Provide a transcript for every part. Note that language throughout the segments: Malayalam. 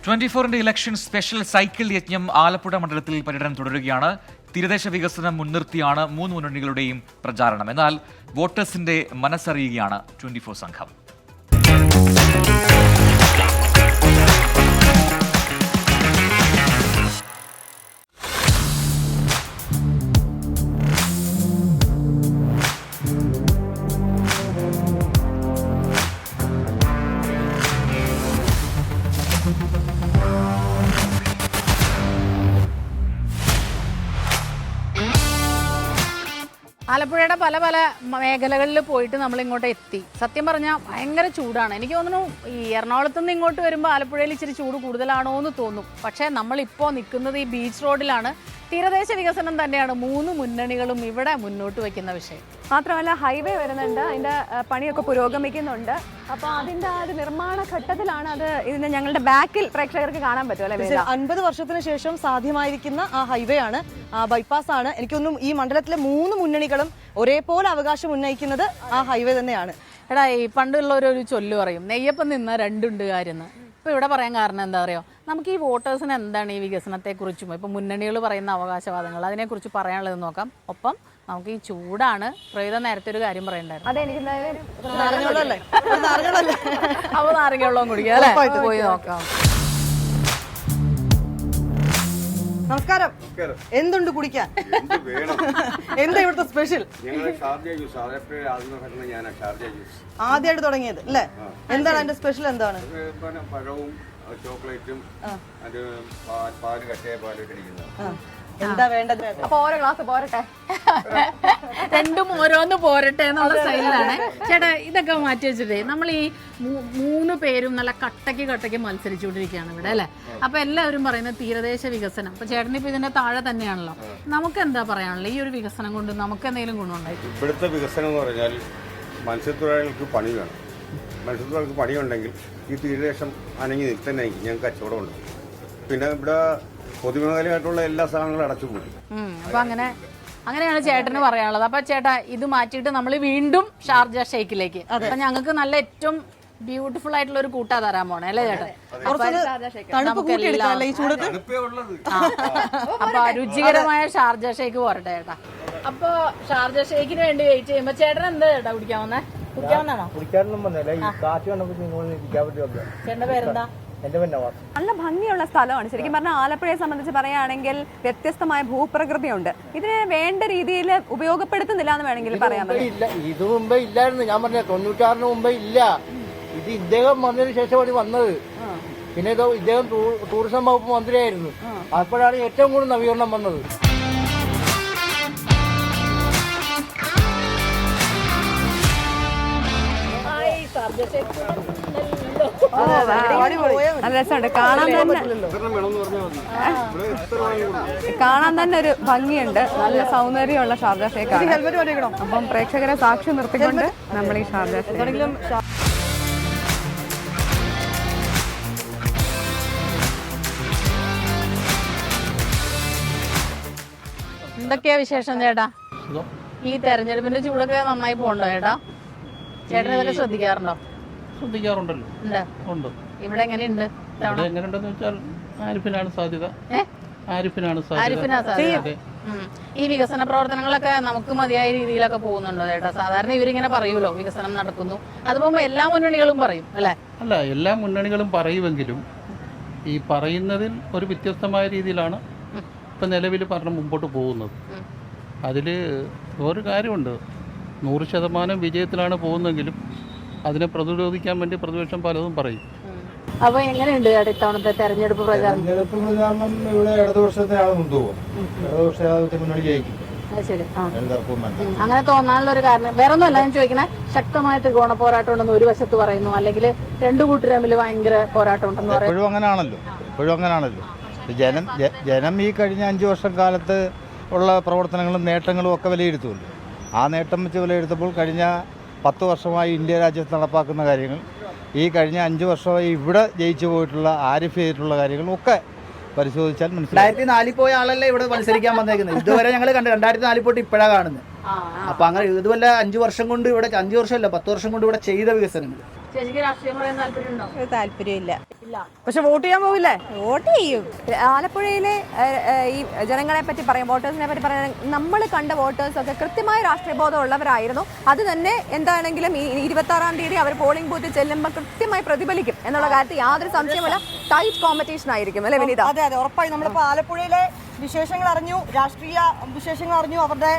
24-ന്റെ ഇലക്ഷൻ സ്പെഷ്യൽ സൈക്കിൾ യജ്ഞം ആലപ്പുഴ മണ്ഡലത്തിൽ പര്യടനം തുടരുകയാണ്. തീരദേശ വികസനം മുൻനിർത്തിയാണ് മൂന്ന് മുന്നണികളുടെയും പ്രചാരണം. എന്നാൽ വോട്ടേഴ്സിന്റെ മനസ്സറിയുകയാണ് 24 സംഘം. ആലപ്പുഴയുടെ പല പല മേഖലകളിൽ പോയിട്ട് നമ്മൾ ഇങ്ങോട്ട് എത്തി. സത്യം പറഞ്ഞാൽ ഭയങ്കര ചൂടാണ്. എനിക്ക് തോന്നുന്നു ഈ എറണാകുളത്ത് നിന്ന് ഇങ്ങോട്ട് വരുമ്പോൾ ആലപ്പുഴയിൽ ഇച്ചിരി ചൂട് കൂടുതലാണോ എന്ന് തോന്നും. പക്ഷേ നമ്മളിപ്പോൾ നിൽക്കുന്നത് ഈ ബീച്ച് റോഡിലാണ്. തീരദേശ വികസനം തന്നെയാണ് മൂന്ന് മുന്നണികളും ഇവിടെ മുന്നോട്ട് വയ്ക്കുന്ന വിഷയം. മാത്രമല്ല ഹൈവേ വരുന്നുണ്ട്, അതിൻ്റെ പണിയൊക്കെ പുരോഗമിക്കുന്നുണ്ട്. അപ്പോൾ അതിൻ്റെ ആ ഒരു നിർമ്മാണ ഘട്ടത്തിലാണ് അത്. ഇതിന് ഞങ്ങളുടെ ബാക്കിൽ പ്രേക്ഷകർക്ക് കാണാൻ പറ്റും അല്ലേ? 50 വർഷത്തിന് ശേഷം സാധ്യമായിരിക്കുന്ന ആ ഹൈവേ ആണ്, ബൈപ്പാസ് ആണ്. എനിക്കൊന്നും ഈ മണ്ഡലത്തിലെ മൂന്ന് മുന്നണികളും ഒരേപോലെ അവകാശം ഉന്നയിക്കുന്നത് ആ ഹൈവേ തന്നെയാണ്. എടാ, ഈ പണ്ടുള്ളവരൊരു ചൊല്ല് പറയും, നെയ്യപ്പം നിന്ന രണ്ടുണ്ട് കാര്യം. ഇപ്പോൾ ഇവിടെ പറയാൻ കാരണം എന്താ പറയുക, നമുക്ക് ഈ വോട്ടേഴ്സിന് എന്താണ് ഈ വികസനത്തെക്കുറിച്ചും ഇപ്പോൾ മുന്നണികൾ പറയുന്ന അവകാശവാദങ്ങൾ അതിനെക്കുറിച്ച് പറയാനുള്ളത് നോക്കാം. ഒപ്പം നമുക്ക് ഈ ചൂടാണ് പ്രവിത നേരത്തെ ഒരു കാര്യം പറയണ്ടായിരുന്നു. അതെനിക്ക് അപ്പോൾ നാരങ്ങ വെള്ളവും കുടിക്കുക അല്ലേ? പോയി നോക്കാം. നമസ്കാരം. എന്തുണ്ട് കുടിക്കാൻ? എന്താ ഇവിടുത്തെ സ്പെഷ്യൽ? ആദ്യമായിട്ട് തുടങ്ങിയത് അല്ലേ? എന്താണ് അതിന്റെ സ്പെഷ്യൽ? എന്താണ്? പഴവും ചോക്ലേറ്റും പാല് കട്ടയ പാലിട്ടിരിക്കുന്നത്. എന്താ വേണ്ടത്? അപ്പൊ ഓരോ ഗ്ലാസ് പോരട്ടെ, രണ്ടും ഓരോന്ന് പോരട്ടെ എന്നുള്ള സ്റ്റൈലാണ്. ചേട്ടാ, ഇതൊക്കെ മാറ്റി വെച്ചിട്ടേ നമ്മൾ ഈ മൂന്ന് പേരും നല്ല കട്ടയ്ക്ക് മത്സരിച്ചുകൊണ്ടിരിക്കുകയാണ് ഇവിടെ അല്ലേ? അപ്പൊ എല്ലാവരും പറയുന്നത് തീരദേശ വികസനം. അപ്പൊ ചേട്ടനിപ്പോ ഇതിന്റെ താഴെ തന്നെയാണല്ലോ. നമുക്ക് എന്താ പറയാനുള്ളത്? ഈ ഒരു വികസനം കൊണ്ട് നമുക്ക് എന്തെങ്കിലും ഗുണമുണ്ടായി? ഇവിടുത്തെ വികസനം എന്ന് പറഞ്ഞാൽ മത്സ്യത്തൊഴിലാളികൾക്ക് പണി വേണം. മത്സ്യത്തൊഴിലാളികൾക്ക് പണിയുണ്ടെങ്കിൽ ഈ തീരദേശം അനങ്ങി നിൽത്തന്നെങ്കിൽ ഞങ്ങൾക്ക് കച്ചവടമുണ്ട്. പിന്നെ ഇവിടെ പൊതുമേഖലയായിട്ടുള്ള എല്ലാ സാധനങ്ങളും അടച്ചുപോയി. അപ്പൊ അങ്ങനെയാണ് ചേട്ടന് പറയാനുള്ളത്. അപ്പൊ ചേട്ടാ, ഇത് മാറ്റിയിട്ട് നമ്മൾ വീണ്ടും ഷാർജ ഷെയ്ക്കിലേക്ക്. അപ്പൊ ഞങ്ങൾക്ക് നല്ല ഏറ്റവും ബ്യൂട്ടിഫുൾ ആയിട്ടുള്ള ഒരു കൂട്ടാ തരാൻ പോണേ അല്ലേ ചേട്ടാ? അപ്പൊ രുചികരമായ ഷാർജ ഷേക്ക് പോരട്ടെ ചേട്ടാ. അപ്പൊ ഷാർജ ഷേക്കിന് വേണ്ടി വെയിറ്റ് ചെയ്യുമ്പോ ചേട്ടൻ എന്താ ചേട്ടാ കുടിക്കാവുന്നേ? കുടിക്കാവുന്നതാണോ? ചേട്ടന്റെ പേരെന്താ? നല്ല ഭംഗിയുള്ള സ്ഥലമാണ്. ശരിക്കും പറഞ്ഞാൽ ആലപ്പുഴയെ സംബന്ധിച്ച് പറയുകയാണെങ്കിൽ വ്യത്യസ്തമായ ഭൂപ്രകൃതിയുണ്ട്. ഇതിനെ വേണ്ട രീതിയിൽ ഉപയോഗപ്പെടുത്തുന്നില്ല എന്ന് വേണമെങ്കിൽ പറയാൻ പറ്റും. ഇത് മുമ്പേ ഇല്ലായിരുന്നു. ഞാൻ പറഞ്ഞ 96-ന് മുമ്പേ ഇല്ല. ഇത് ഇദ്ദേഹം വന്നതിന് ശേഷമാണ് വന്നത്. പിന്നെ ഇദ്ദേഹം ടൂറിസം വകുപ്പ് മന്ത്രിയായിരുന്നു. അപ്പോഴാണ് ഏറ്റവും കൂടുതൽ നവീകരണം വന്നത്. നല്ല രസമുണ്ട് കാണാൻ തന്നെ ഒരു ഭംഗിയുണ്ട്. നല്ല സൗന്ദര്യമുള്ള ഷാർജ ഷേക്കാണ്. അപ്പം പ്രേക്ഷകരെ സാക്ഷി നിർത്തിക്കൊണ്ട് നമ്മൾ ഈ ഷാർജ ഷേക്ക് എന്തൊക്കെയാ വിശേഷം ചേട്ടാ? ഈ തെരഞ്ഞെടുപ്പിന്റെ ചൂടൊക്കെ നന്നായി പോകണ്ടോ ചേട്ടാ? ചേട്ടൻ ഇതൊക്കെ ശ്രദ്ധിക്കാറുണ്ടോ? ശ്രദ്ധിക്കാറുണ്ടല്ലോ. ഉണ്ട്. ഇവിടെ എങ്ങനെയുണ്ട്? എങ്ങനെയുണ്ടെന്ന് വെച്ചാൽ ആരിഫിനാണ് സാധ്യത. ഈ വികസന പ്രവർത്തനങ്ങളൊക്കെ നമുക്ക് മതിയായ രീതിയിലൊക്കെ പോകുന്നുണ്ടോ ചേട്ടാ? സാധാരണ ഇവരിങ്ങനെ പറയൂലോ വികസനം നടക്കുന്നു, അതുപോലെ എല്ലാ മുന്നണികളും പറയും അല്ലേ? അല്ല, എല്ലാ മുന്നണികളും പറയുമെങ്കിലും ഈ പറയുന്നതിൽ ഒരു വ്യത്യസ്തമായ രീതിയിലാണ് ഇപ്പം നിലവിൽ പറഞ്ഞ് മുമ്പോട്ട് പോകുന്നത്. അതിൽ ഒരു കാര്യമുണ്ട്, 100% വിജയത്തിലാണ് പോകുന്നതെങ്കിലും അതിനെ പ്രതിരോധിക്കാൻ വേണ്ടി പ്രതിപക്ഷം പലതും പറയും. അപ്പൊ എങ്ങനെയുണ്ട് ഇത്തവണത്തെ തെരഞ്ഞെടുപ്പ് പ്രചാരണം? ഇവിടെ ഇടതുപക്ഷത്തിനാണ് മുൻതൂക്കം. ഇടതുപക്ഷ മുന്നണി ജയിക്കും. അങ്ങനെ തോന്നാനുള്ള ഒരു കാരണം വേറെ ഒന്നുമല്ല. ഞാൻ ചോദിക്കണേ, ശക്തമായ ത്രികോണ പോരാട്ടം ഉണ്ടെന്ന് ഒരു വശത്ത് പറയുന്നു, അല്ലെങ്കിൽ രണ്ടു കൂട്ടർ തമ്മിൽ ഭയങ്കര പോരാട്ടം ഉണ്ടെന്ന് പറയുന്നു. എപ്പോഴും അങ്ങനാണല്ലോ. ജനം ഈ കഴിഞ്ഞ 5 വർഷം കാലത്ത് ഉള്ള പ്രവർത്തനങ്ങളും നേട്ടങ്ങളും ഒക്കെ വിലയിരുത്തുമല്ലോ. ആ നേട്ടം വെച്ച് വിലയിരുത്തുമ്പോൾ കഴിഞ്ഞ 10 വർഷമായി ഇന്ത്യ രാജ്യത്ത് നടപ്പാക്കുന്ന കാര്യങ്ങൾ, ഈ കഴിഞ്ഞ 5 വർഷമായി ഇവിടെ ജയിച്ചു പോയിട്ടുള്ള ആരിഫ് ചെയ്തിട്ടുള്ള കാര്യങ്ങളും ഒക്കെ പരിശോധിച്ചാൽ മനസ്സിലായി. 2004 പോയ ആളല്ലേ ഇവിടെ മത്സരിക്കാൻ വന്നേക്കുന്നത്. ഇതുവരെ ഞങ്ങൾ കണ്ട് 2004 പോയിട്ട് ഇപ്പോഴാണ് കാണുന്നത്. അപ്പൊ അങ്ങനെ ഇതുപോലെ 5 വർഷം കൊണ്ട് ഇവിടെ 5 വർഷമല്ല 10 വർഷം കൊണ്ട് ഇവിടെ ചെയ്ത വികസനങ്ങൾ ചേച്ചിക്ക് രാഷ്ട്രീയം പറയാൻ താല്പര്യമുണ്ടോ? താല്പര്യമില്ല. പക്ഷെ വോട്ട് ചെയ്യാൻ പോവില്ലേ? വോട്ട് ചെയ്യും. ആലപ്പുഴയിലെ ഈ ജനങ്ങളെ പറ്റി പറയാം, വോട്ടേഴ്സിനെ പറ്റി പറയാൻ, നമ്മൾ കണ്ട വോട്ടേഴ്സ് ഒക്കെ കൃത്യമായ രാഷ്ട്രീയ ബോധം ഉള്ളവരായിരുന്നു. അത് തന്നെ എന്താണെങ്കിലും ഈ 26-ാം തീയതി അവർ പോളിംഗ് ബൂത്തിൽ ചെല്ലുമ്പോൾ കൃത്യമായി പ്രതിഫലിക്കും എന്നുള്ള കാര്യത്തിൽ യാതൊരു സംശയമില്ല. ടൈറ്റ് കോമ്പറ്റീഷൻ ആയിരിക്കും അല്ലെ വിനീത? അതെ അതെ, ഉറപ്പായി. നമ്മളിപ്പോ ആലപ്പുഴയിലെ വിശേഷങ്ങൾ അറിഞ്ഞു, രാഷ്ട്രീയ വിശേഷങ്ങൾ അറിഞ്ഞു, അവരുടെ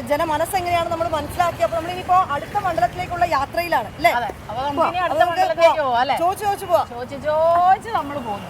ജനമനസ്സ് എങ്ങനെയാണ് നമ്മൾ മനസ്സിലാക്കി. അപ്പൊ നമ്മളിനിപ്പോ അടുത്ത മണ്ഡലത്തിലേക്കുള്ള യാത്രയിലാണ് അല്ലേ? അടുത്ത മണ്ഡലത്തിലേക്ക് പോവാം അല്ലേ? ചോദിച്ചു പോവാം. ചോദിച്ച് നമ്മൾ പോകുന്നു.